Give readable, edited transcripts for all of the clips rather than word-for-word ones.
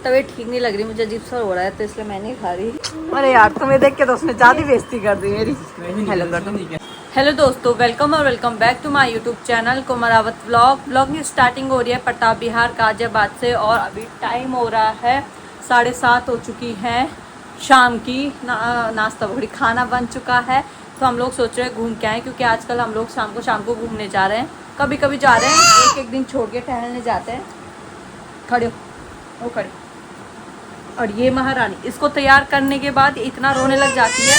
तबीयत ठीक नहीं लग रही, मुझे अजीब सा हो रहा है तो इसलिए मैं नहीं खा रही। अरे यार तुम्हें देख के तो उसने ज़्यादा बेइज्जती कर दी मेरी। हेलो कर दो। हेलो दोस्तों, वेलकम और welcome back to my YouTube channel Kumarawat vlog की स्टार्टिंग हो रही है प्रताप बिहार गाजियाबाद से और अभी टाइम हो रहा है 7:30 हो चुकी है शाम की। नाश्ता बड़ी खाना बन चुका है तो हम लोग सोच रहे हैं घूम के आए, क्योंकि आजकल हम लोग शाम को घूमने जा रहे हैं। कभी कभी जा रहे हैं, एक दिन छोड़ के टहलने जाते हैं। खड़े हो, वो खड़े। और ये महारानी, इसको तैयार करने के बाद इतना रोने लग जाती है,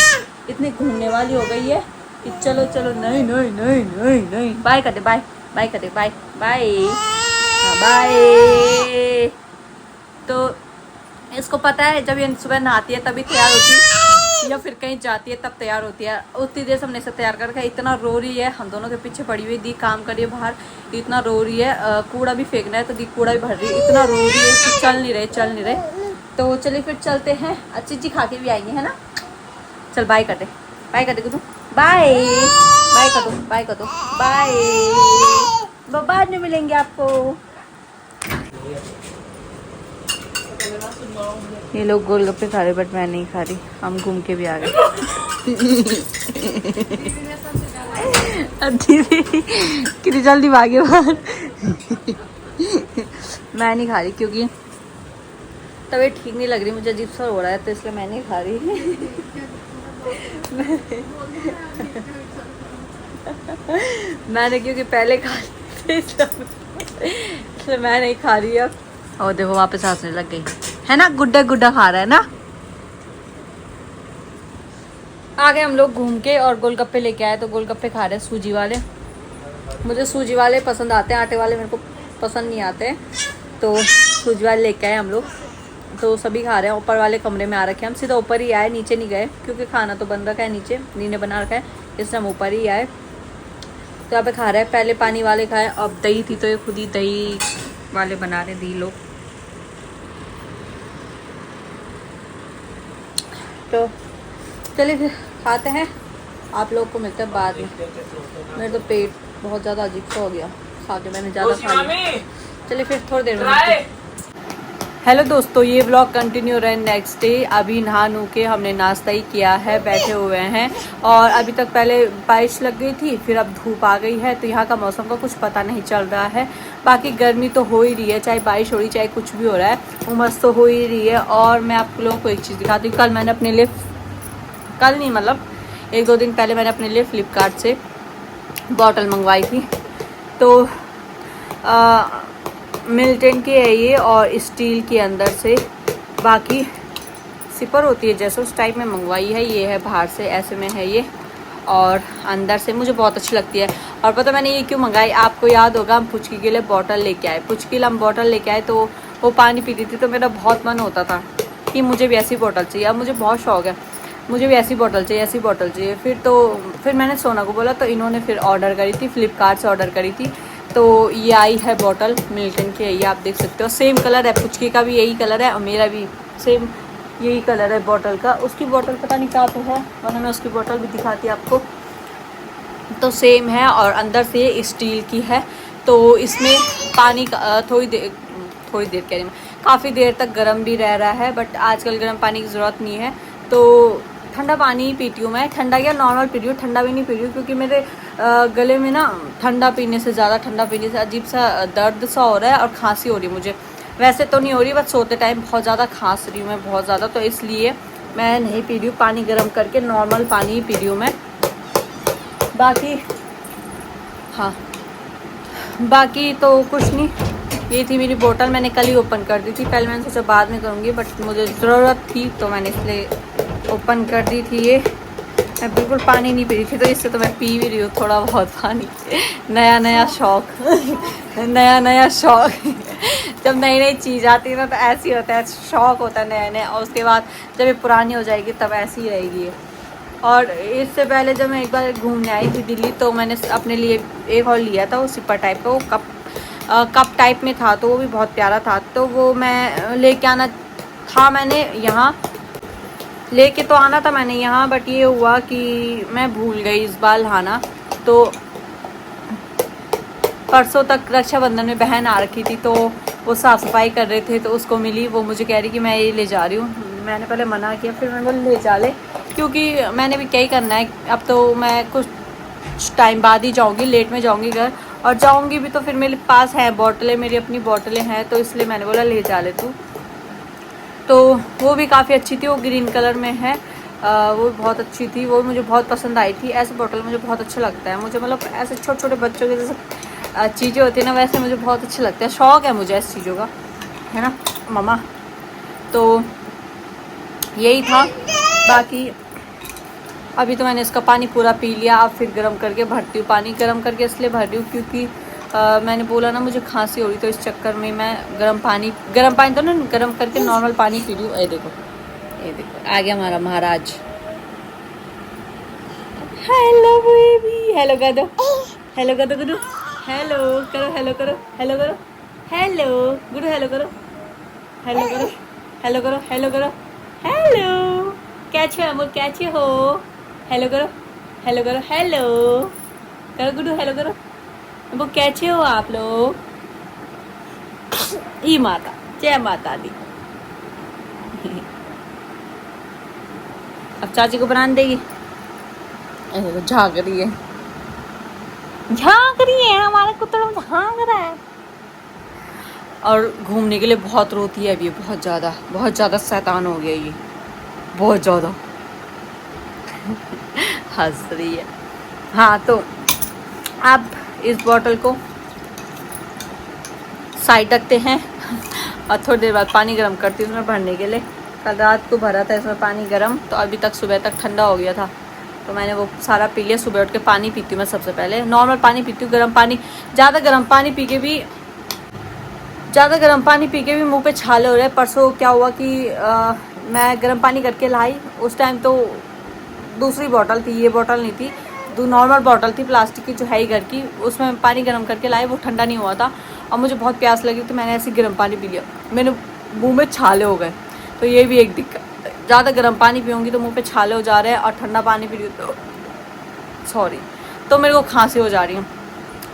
इतनी घूमने वाली हो गई है कि चलो चलो नहीं नहीं नहीं नहीं नहीं। बाय कर दे, बाय बाय कर दे, बाय बाय बाय। तो इसको पता है जब ये सुबह नहाती है तभी तैयार होती है, या फिर कहीं जाती है तब तैयार होती है। उतनी देर से हमने इसे तैयार कर रखा है। इतना रो रही है, हम दोनों के पीछे पड़ी हुई दी काम करिए बाहर, इतना रो रही है। कूड़ा भी फेंकना है तो दी कूड़ा भी भर रही है, इतना रो रही है कि चल नहीं रहे। तो चलिए फिर चलते हैं, अच्छी चीज़ खा के भी आएंगे, है ना। चल बाय कर दे कुछ, बाय बाय कर दो बाय। बाद में मिलेंगे आपको। ये लोग गोलगप्पे खा रहे बट मैं नहीं खा रही, हम घूम के भी आ गए। कितनी जल्दी भागे बाहर। मैं नहीं खा रही क्योंकि तबीयत ठीक नहीं लग रही, मुझे अजीब सा हो रहा है तो इसलिए मैं नहीं खा रही। मैंने क्योंकि पहले खा ली इसलिए मैं नहीं खा रही अब। और देखो वापस हंसने लग गई है ना, गुड्डा खा रहा है ना। आ गए हम लोग घूम के और गोलगप्पे लेके आए, तो गोलगप्पे खा रहे हैं सूजी वाले। मुझे सूजी वाले पसंद आते हैं, आटे वाले मेरे को पसंद नहीं आते, तो सूजी वाले लेके आए हम लोग। तो सभी खा रहे हैं, ऊपर वाले कमरे में आ रखे हैं। हम सीधा ऊपर ही आए, नीचे नहीं गए क्योंकि खाना तो बन रखा है नीचे, नीने बना रखा है, इसलिए हम ऊपर ही आए। तो यहाँ पे खा रहे हैं, पहले पानी वाले खाए, अब दही थी तो ये खुद ही दही वाले बना रहे दी लोग। तो चलिए फिर खाते हैं, आप लोग को मिलते हैं बाद में। मेरा तो पेट बहुत ज़्यादा अजीब सा हो गया, खा के मैंने ज़्यादा खा लिया। चलिए फिर थोड़ी देर में। हेलो दोस्तों, ये व्लॉग कंटिन्यू रहे नेक्स्ट डे। अभी नहा नू के हमने नाश्ता ही किया है, बैठे हुए हैं। और अभी तक पहले बारिश लग गई थी, फिर अब धूप आ गई है, तो यहाँ का मौसम का कुछ पता नहीं चल रहा है। बाकी गर्मी तो हो ही रही है, चाहे बारिश हो रही चाहे कुछ भी हो रहा है, उमस तो हो ही रही है। और मैं आप लोगों को एक चीज़ दिखाती हूँ। कल मैंने अपने लिए, कल नहीं मतलब 1-2 दिन पहले मैंने अपने लिए फ्लिपकार्ट से बॉटल मंगवाई थी। तो मिल्टन की है ये, और स्टील के अंदर से, बाकी सिपर होती है जैसे उस टाइप में मंगवाई है। ये है बाहर से ऐसे में है ये, और अंदर से मुझे बहुत अच्छी लगती है। और पता मैंने ये क्यों मंगाई, आपको याद होगा हम पुचकी के लिए बॉटल लेके आए, हम बॉटल लेके आए तो वो पानी पीती थी, तो मेरा बहुत मन होता था कि मुझे भी ऐसी बॉटल चाहिए। अब मुझे बहुत शौक है, मुझे भी ऐसी बॉटल चाहिए। फिर मैंने सोना को बोला, तो इन्होंने फिर ऑर्डर करी थी, फ्लिपकार्ट से ऑर्डर करी थी। तो ये आई है बॉटल, मिल्टन की है ये, आप देख सकते हो। सेम कलर है, पुचकी का भी यही कलर है और मेरा भी सेम यही कलर है बॉटल का। उसकी बॉटल पता नहीं कहाँ पे है, वरना मैं उसकी बॉटल भी दिखाती आपको। तो सेम है, और अंदर से ये स्टील की है। तो इसमें पानी थोड़ी देर कह रही मैं, काफ़ी देर तक गर्म भी रह रहा है, बट आजकल गर्म पानी की ज़रूरत नहीं है। तो ठंडा पानी ही पीती हूँ मैं, ठंडा या नॉर्मल पी रही हूँ, ठंडा भी नहीं पी रही हूँ, क्योंकि मेरे गले में ना ठंडा पीने से अजीब सा दर्द सा हो रहा है और खांसी हो रही है मुझे। वैसे तो नहीं हो रही, बस सोते टाइम बहुत ज़्यादा खांस रही हूँ मैं, बहुत ज़्यादा, तो इसलिए मैं नहीं पी रही हूँ। पानी गर्म करके नॉर्मल पानी ही पी रही हूँ मैं। बाकी हाँ, बाकी तो कुछ नहीं। ये थी मेरी बोतल, मैंने कल ही ओपन कर दी थी, पहले मैंने सोचा बाद में करूँगी, बट मुझे ज़रूरत थी तो मैंने इसलिए ओपन कर दी थी। ये मैं बिल्कुल पानी नहीं पी रही थी, तो इससे तो मैं पी भी रही हूँ थोड़ा बहुत पानी। नया शौक नया शौक। जब नई नई चीज़ आती है ना तो ऐसी होता है, शौक होता है नया, और उसके बाद जब ये पुरानी हो जाएगी तब ऐसी ही रहेगी। और इससे पहले जब मैं एक बार घूमने आई थी दिल्ली, तो मैंने अपने लिए एक और लिया था, वो सिपर टाइप का, वो कप टाइप में था, तो वो भी बहुत प्यारा था। तो वो मैं लेके आना था, मैंने यहाँ लेके तो आना था मैंने यहाँ, बट ये हुआ कि मैं भूल गई इस बार लाना। तो परसों तक रक्षाबंधन में बहन आ रखी थी, तो वो साफ़ सफाई कर रहे थे तो उसको मिली, वो मुझे कह रही कि मैं ये ले जा रही हूँ। मैंने पहले मना किया, फिर मैंने बोला ले जा ले, क्योंकि मैंने भी क्या ही करना है, अब तो मैं कुछ टाइम बाद ही जाऊँगी, लेट में जाऊँगी घर, और जाऊँगी भी तो फिर मेरे पास है बोतलें, मेरी अपनी बोतलें हैं, तो इसलिए मैंने बोला ले जा ले तू। तो वो भी काफ़ी अच्छी थी, वो ग्रीन कलर में है, वो बहुत अच्छी थी, वो मुझे बहुत पसंद आई थी। ऐसे बॉटल मुझे बहुत अच्छा लगता है, मुझे मतलब ऐसे छोटे छोटे बच्चों के जैसे चीज़ें होती है ना, वैसे मुझे बहुत अच्छे लगते हैं, शौक़ है मुझे ऐसी चीज़ों का, है ना मम्मा। तो यही था, बाकी अभी तो मैंने इसका पानी पूरा पी लिया, अब फिर गर्म करके भरती हूँ। पानी गर्म करके इसलिए भर रही हूँ क्योंकि मैंने बोला ना मुझे खांसी हो रही, तो इस चक्कर में मैं गर्म पानी तो ना गर्म करके नॉर्मल पानी पी रही हूँ। ये देखो आ गया हमारा महाराज। हेलो बेबी, हेलो कर दो, हेलो कर दो गुडू, हेलो करो, हेलो करो, हेलो करो, हेलो गुडू, हेलो करो, हेलो करो, हेलो करो, हेलो करो, हेलो कैसे हो, कैसे हो, हेलो करो, हेलो करो, हेलो करो गुडू, हेलो करो, वो कैसे हो आप लोग। ई माता, जय माता दी। अब चाची को बनाने देगी, झाँक रही है, झाँक रही है, हमारा कुत्ता झाँक रहा है। और घूमने के लिए बहुत रोती है अभी, बहुत ज़्यादा शैतान हो गया ये, बहुत ज़्यादा हंस रही है। हाँ, तो अब इस बॉटल को साइड रखते हैं और थोड़ी देर बाद पानी गर्म करती हूँ उसमें भरने के लिए। कल रात को भरा था इसमें पानी गर्म, तो अभी तक सुबह तक ठंडा हो गया था, तो मैंने वो सारा पी लिया। सुबह उठ के पानी पीती हूँ मैं, सबसे पहले नॉर्मल पानी पीती हूँ। गर्म पानी, ज़्यादा गर्म पानी पी के भी मुंह पे छाले हो रहे। परसों क्या हुआ कि मैं गर्म पानी करके लाई, उस टाइम तो दूसरी बोतल थी, ये बोतल नहीं थी, नॉर्मल बोतल थी प्लास्टिक की जो है ही घर की, उसमें पानी गर्म करके लाई, वो ठंडा नहीं हुआ था और मुझे बहुत प्यास लगी, तो मैंने ऐसे गर्म पानी पी लिया, मेरे मुंह में छाले हो गए। तो ये भी एक दिक्कत, ज़्यादा गर्म पानी पीऊँगी तो मुंह पे छाले हो जा रहे हैं, और ठंडा पानी पी रही हूँ तो मेरे को खांसी हो जा रही है,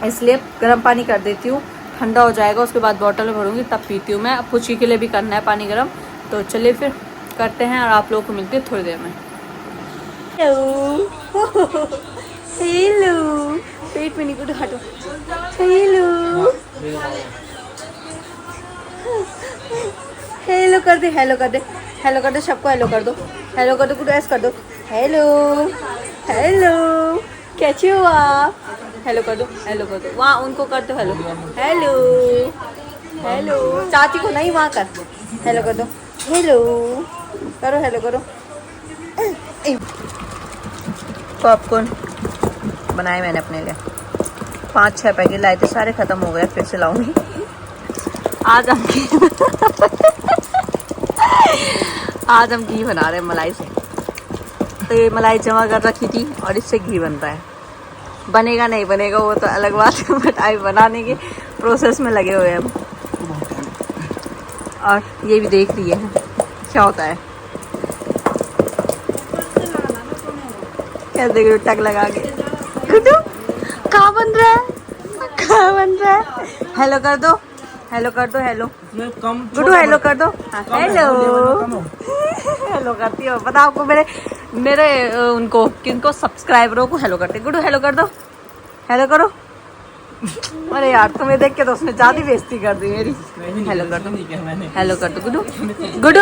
इसलिए गर्म पानी कर देती हूँ, ठंडा हो जाएगा उसके बाद बोतल में भरूँगी तब पीती हूँ मैं। अब पुची के लिए भी करना है पानी गर्म, तो चलिए फिर करते हैं और आप लोगों को मिलती है थोड़ी देर में। हेलो पेट में नहीं कुछ हटो, हेलो हेलो कर दे, हेलो कर दे, हेलो कर दो, सबको हेलो कर दो, हेलो कर दो, कुछ ऐसा कर दो, हेलो हेलो कैसे हो आप, हेलो कर दो, हेलो कर दो, वहाँ उनको कर दो हेलो, हेलो हेलो चाची को नहीं, वहाँ कर, हेलो कर दो, हेलो करो, हेलो करो। पॉपकॉर्न बनाए मैंने अपने लिए, 5-6 पैकेट लाए थे, सारे ख़त्म हो गए, फिर से लाऊंगी आज हम आज हम घी बना रहे हैं मलाई से। तो ये मलाई जमा कर रखी थी और इससे घी बनता है, बनेगा नहीं बनेगा वो तो अलग बात है, बट आई बनाने के प्रोसेस में लगे हुए हैं हम। और ये भी देख रही है क्या होता है, क्या देख रही हो टक लगा के, कहाँ बन रहा है, कहाँ बन रहा है, हेलो कर दो, हेलो कर दो, हेलो गुडू, हेलो कर दो, हेलो हेलो करती हो, पता आपको मेरे उनको किनको सब्सक्राइबरों को हेलो करते। गुडू हेलो कर दो, हेलो करो। अरे यार तुम्हें देख के तो उसने ज़्यादा बेइज्जती कर दी मेरी। हेलो कर दो, हेलो कर दो गुडू, गुडू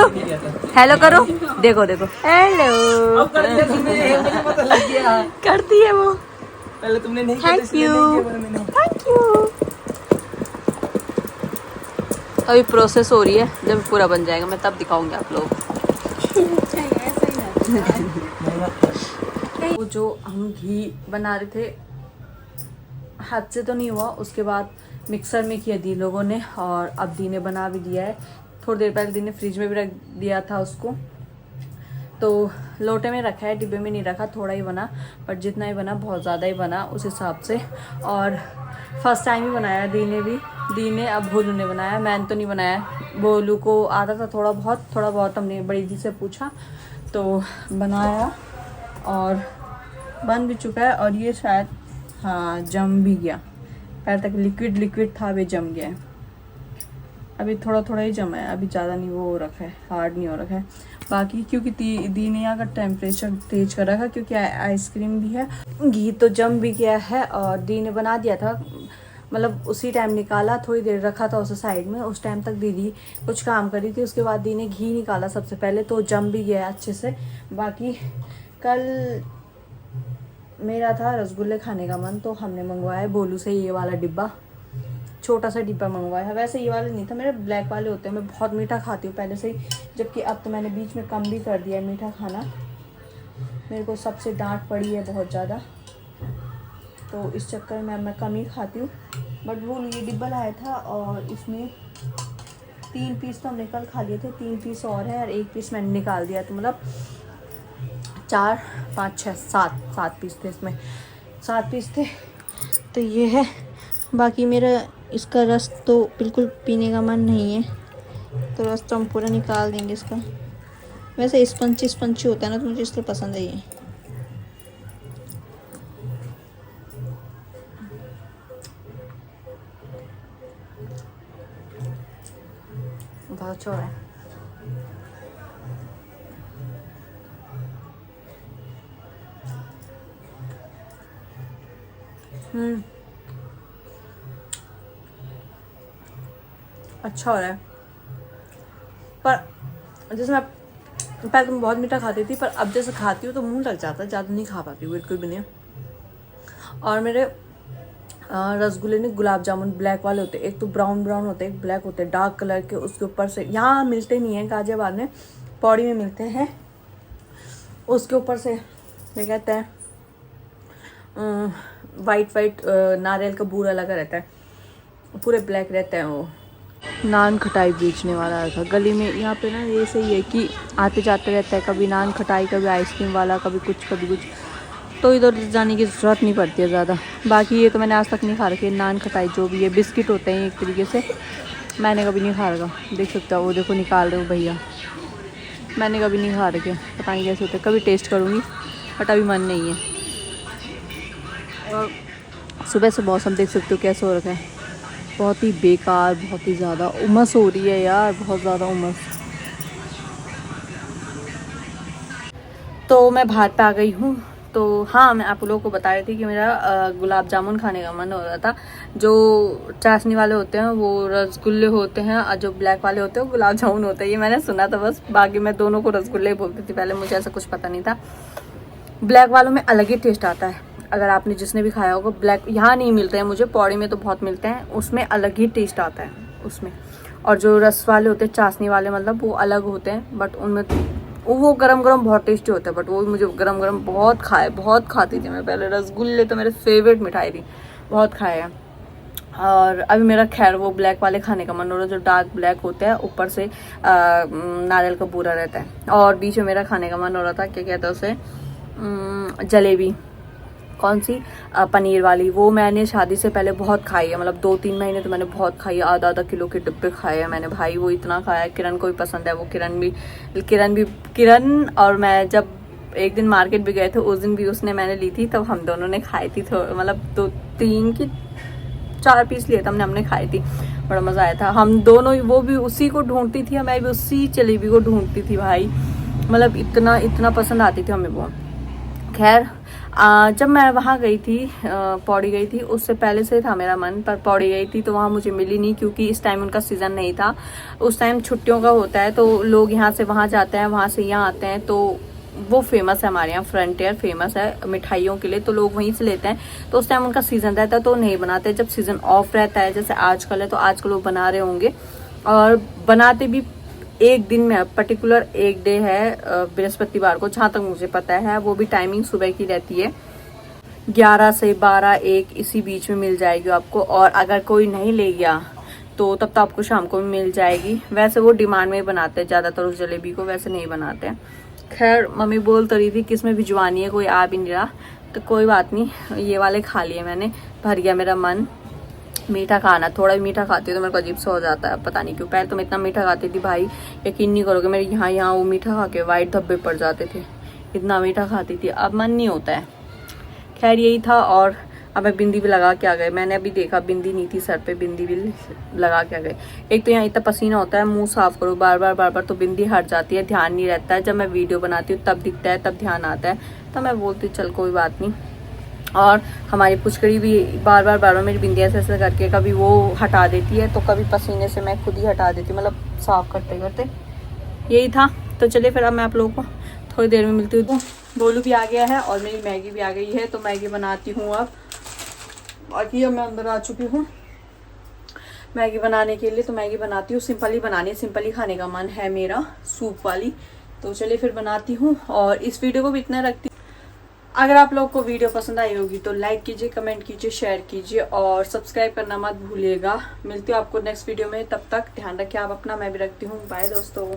हेलो करो, देखो देखो हेलो करती है वो, पहले तुमने नहीं किया, थैंक यू। अभी प्रोसेस हो रही है, जब पूरा बन जाएगा मैं तब दिखाऊंगी आप लोगों को। वो जो हम घी बना रहे थे हाथ से तो नहीं हुआ, उसके बाद मिक्सर में किया दी लोगों ने, और अब दी ने बना भी दिया है। थोड़ी देर पहले दी ने फ्रिज में भी रख दिया था उसको, तो लोटे में रखा है, डिब्बे में नहीं रखा, थोड़ा ही बना, पर जितना ही बना बहुत ज़्यादा ही बना उस हिसाब से। और फर्स्ट टाइम ही बनाया दी ने, अब भोलू ने बनाया, मैंने तो नहीं बनाया। भोलू को आता था थोड़ा बहुत हमने बड़ी दी से पूछा तो बनाया, और बन भी चुका है। और ये शायद हाँ जम भी गया, पहले तक लिक्विड था, वे जम गया है। अभी थोड़ा थोड़ा ही जमा है, अभी ज़्यादा नहीं वो हो रखा है, हार्ड नहीं हो रखा है। बाकी क्योंकि दी ने यहाँ का टेम्परेचर तेज कर रखा, क्योंकि आइसक्रीम भी है, घी तो जम भी गया है। और दी ने बना दिया था, मतलब उसी टाइम निकाला, थोड़ी देर रखा था उसे साइड में, उस टाइम तक दीदी कुछ काम कर रही थी। उसके बाद दी ने घी निकाला सबसे पहले, तो जम भी गया अच्छे से। बाकी कल मेरा था रसगुल्ले खाने का मन, तो हमने मंगवाया बोलू से ये वाला डिब्बा, छोटा सा डिब्बा मंगवाया है। वैसे ये वाले नहीं था, मेरे ब्लैक वाले होते हैं, मैं बहुत मीठा खाती हूँ पहले से ही, जबकि अब तो मैंने बीच में कम भी कर दिया है मीठा खाना। मेरे को सबसे डांट पड़ी है बहुत ज़्यादा, तो इस चक्कर में अब मैं कम ही खाती हूँ। बट वो ये डिब्बा लाया था और इसमें 3 पीस तो हमने कल खा लिए थे, 3 पीस और है और 1 पीस मैंने निकाल दिया, तो मतलब 4 5 6 7 पीस थे इसमें, 7 पीस थे। तो ये है। बाकी मेरा इसका रस तो बिल्कुल पीने का मन नहीं है, तो रस तो हम पूरा निकाल देंगे इसका। वैसे स्पंची होता है ना, तो मुझे इसलिए पसंद है ये। बहुत अच्छा है। अच्छा हो रहा है। पर जैसे मैं पहले तो मैं बहुत मीठा खाती थी, पर अब जैसे खाती हूँ तो मुंह लग जाता है, ज़्यादा नहीं खा पाती हूँ बिल्कुल भी नहीं। और मेरे रसगुल्ले नहीं, गुलाब जामुन ब्लैक वाले होते, एक तो ब्राउन ब्राउन होते हैं, एक ब्लैक होते हैं डार्क कलर के। उसके ऊपर से यहाँ मिलते नहीं हैं, गाजियाबाद में पौड़ी में मिलते हैं। उसके ऊपर से क्या कहते हैं, वाइट नारियल का बूरा लगा रहता है, पूरे ब्लैक रहते हैं वो। नान खटाई बेचने वाला आया था गली में, यहाँ पे ना ये सही है कि आते जाते रहता है, कभी नान खटाई, कभी आइसक्रीम वाला, कभी कुछ, तो इधर जाने की ज़रूरत नहीं पड़ती है ज़्यादा। बाकी ये तो मैंने आज तक नहीं खा रखे, नान खटाई जो भी है, बिस्किट होते हैं एक तरीके से, मैंने कभी नहीं खा रखा। देख सकते हो वो देखो निकाल रहे हो भैया, मैंने कभी नहीं खा रखे, पता नहीं कैसे होते, कभी टेस्ट करूँगी बट अभी मन नहीं है। और सुबह से मौसम देख सकते हो कैसे हो रखा है, बहुत ही बेकार, बहुत ही ज़्यादा उमस हो रही है यार, बहुत ज़्यादा उमस। तो मैं बाहर पे आ गई हूँ। तो हाँ, मैं आप लोगों को बता रही थी कि मेरा गुलाब जामुन खाने का मन हो रहा था। जो चाशनी वाले होते हैं वो रसगुल्ले होते हैं, और जो ब्लैक वाले होते हैं वो गुलाब जामुन होते हैं, ये मैंने सुना था बस। बाकी मैं दोनों को रसगुल्ले ही बोलती थी पहले, मुझे ऐसा कुछ पता नहीं था। ब्लैक वालों में अलग ही टेस्ट आता है, अगर आपने जिसने भी खाया होगा। ब्लैक यहाँ नहीं मिलते हैं मुझे, पौड़ी में तो बहुत मिलते हैं, उसमें अलग ही टेस्ट आता है उसमें। और जो रस वाले होते हैं, चाशनी वाले मतलब, वो अलग होते हैं, बट उनमें वो गरम गरम बहुत टेस्टी होता है। बट वो मुझे गरम गरम बहुत खाती थी मैं पहले। रसगुल्ले तो मेरे फेवरेट मिठाई थी, बहुत खाए हैं। और अभी मेरा खैर वो ब्लैक वाले खाने का मन हो रहा है, जो डार्क ब्लैक होता है, ऊपर से नारियल का बूरा रहता है। और बीच में मेरा खाने का मन हो रहा था, क्या कहते हैं उसे, जलेबी। कौन सी, पनीर वाली। वो मैंने शादी से पहले बहुत खाई है, मतलब 2-3 महीने तो मैंने बहुत खाई है, आधा किलो के डिब्बे खाए हैं मैंने भाई, वो इतना खाया है। किरण को भी पसंद है वो, किरण और मैं जब एक दिन मार्केट भी गए थे, उस दिन भी उसने मैंने ली थी, तब हम दोनों ने खाई थी। तो मतलब 2-3 की 4 पीस लिए थे हमने खाई थी, बड़ा मज़ा आया था। हम दोनों ही, वो भी उसी को ढूंढती थी, मैं भी उसी जलेबी को ढूंढती थी भाई, मतलब इतना पसंद आती थी हमें वो। खैर जब मैं वहाँ गई थी, पौड़ी गई थी, उससे पहले से था मेरा मन, पर पौड़ी गई थी तो वहाँ मुझे मिली नहीं, क्योंकि इस टाइम उनका सीज़न नहीं था। उस टाइम छुट्टियों का होता है, तो लोग यहाँ से वहाँ जाते हैं, वहाँ से यहाँ आते हैं। तो वो फेमस है हमारे यहाँ, फ्रंटियर फेमस है मिठाइयों के लिए, तो लोग वहीं से लेते हैं। तो उस टाइम उनका सीज़न रहता है तो नहीं बनाते। जब सीज़न ऑफ रहता है, जैसे आजकल है, तो आजकल वो बना रहे होंगे, और बनाते भी एक दिन में, पर्टिकुलर एक डे है बृहस्पतिवार को, जहाँ तक मुझे पता है। वो भी टाइमिंग सुबह की रहती है, 11 से 12-1 इसी बीच में मिल जाएगी आपको। और अगर कोई नहीं ले गया तो तब तो आपको शाम को भी मिल जाएगी। वैसे वो डिमांड में ही बनाते हैं ज़्यादातर उस जलेबी को, वैसे नहीं बनाते हैं। खैर मम्मी बोल तो रही थी कि इसमें भिजवानी है, कोई आ भी नहीं रहा, तो कोई बात नहीं, ये वाले खा लिए मैंने, भर गया मेरा मन। मीठा खाना, थोड़ा भी मीठा खाती हूँ तो मेरे को अजीब सा हो जाता है, पता नहीं क्यों। पहले तो मैं इतना मीठा खाती थी भाई, यकीन नहीं करोगे, मेरे यहाँ वो मीठा खा के वाइट धब्बे पड़ जाते थे, इतना मीठा खाती थी। अब मन नहीं होता है। खैर यही था। और अब मैं बिंदी भी लगा के आ गए। मैंने अभी देखा बिंदी नहीं थी सर पे, बिंदी भी लगा के आ गए। एक तो यहाँ इतना पसीना होता है, मुंह साफ करो बार बार तो बिंदी हट जाती है, ध्यान नहीं रहता है। जब मैं वीडियो बनाती हूँ तब दिखता है, तब ध्यान आता है, तो मैं बोलती हूँ चल कोई बात नहीं। और हमारी पुचकड़ी भी बार बार मेरी बिंदी ऐसे करके कभी वो हटा देती है, तो कभी पसीने से मैं खुद ही हटा देती हूँ, मतलब साफ करते करते। यही था। तो चलिए फिर अब मैं आप लोगों को थोड़ी देर में मिलती हूँ। तो बोलू भी आ गया है और मेरी मैगी भी आ गई है, तो मैगी बनाती हूँ अब। बाकी अब मैं अंदर आ चुकी हूँ मैगी बनाने के लिए। तो मैगी बनाती हूँ, सिंपल ही बनानी है, सिंपल ही खाने का मन है मेरा, सूप वाली। तो चलिए फिर बनाती हूँ और इस वीडियो को भी इतना रखती हूँ। अगर आप लोग को वीडियो पसंद आई होगी तो लाइक कीजिए, कमेंट कीजिए, शेयर कीजिए और सब्सक्राइब करना मत भूलिएगा। मिलती हूँ आपको नेक्स्ट वीडियो में, तब तक ध्यान रखिए आप अपना, मैं भी रखती हूँ। बाय दोस्तों।